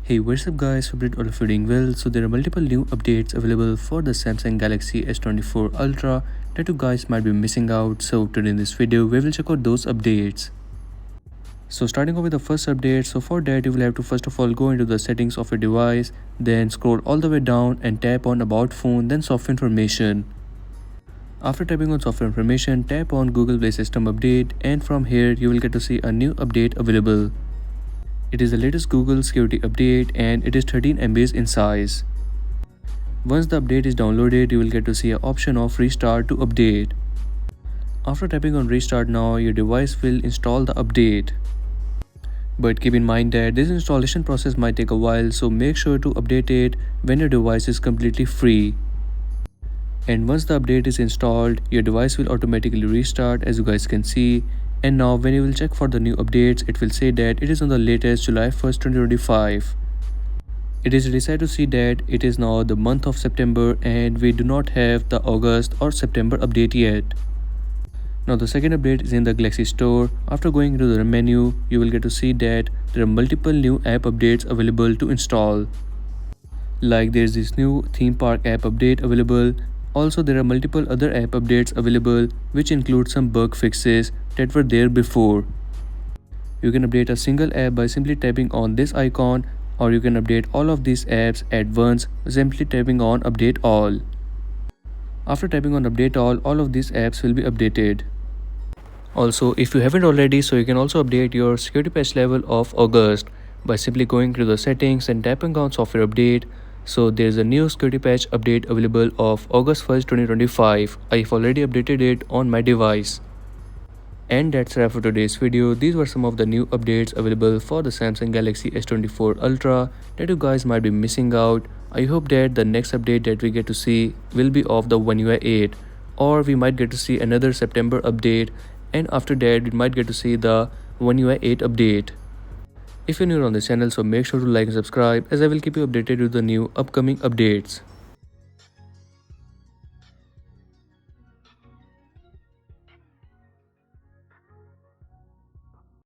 Hey, what's up guys, hope all of you doing well. So there are multiple new updates available for the Samsung Galaxy S24 Ultra that you guys might be missing out. So today in this video we will check out those updates. So starting off with the first update, so for that you will have to first of all go into the settings of your device, then scroll all the way down and tap on about phone, then software information. After tapping on software information, tap on Google Play System Update, and from here you will get to see a new update available. It is the latest Google security update and it is 13 MB in size. Once the update is downloaded, you will get to see an option of restart to update. After tapping on restart now, your device will install the update. But keep in mind that this installation process might take a while, so make sure to update it when your device is completely free. And once the update is installed, your device will automatically restart, as you guys can see. And now when you will check for the new updates, it will say that it is on the latest July 1st 2025. It is really sad to see that it is now the month of September and we do not have the August or September update yet. Now the second update is in the Galaxy Store. After going into the menu, you will get to see that there are multiple new app updates available to install. Like there is this new theme park app update available. Also, there are multiple other app updates available which include some bug fixes that were there before. You can update a single app by simply tapping on this icon, or you can update all of these apps at once simply tapping on update all. After tapping on update all of these apps will be updated. Also, if you haven't already, so you can also update your security patch level of August by simply going to the settings and tapping on software update. So there is a new security patch update available of August 1st 2025. I've already updated it on my device. And that's a wrap for today's video. These were some of the new updates available for the Samsung Galaxy S24 Ultra that you guys might be missing out. I hope that the next update that we get to see will be of the One UI 8, or we might get to see another September update, and after that we might get to see the One UI 8 update. If you're new on this channel, so make sure to like and subscribe, as I will keep you updated with the new upcoming updates.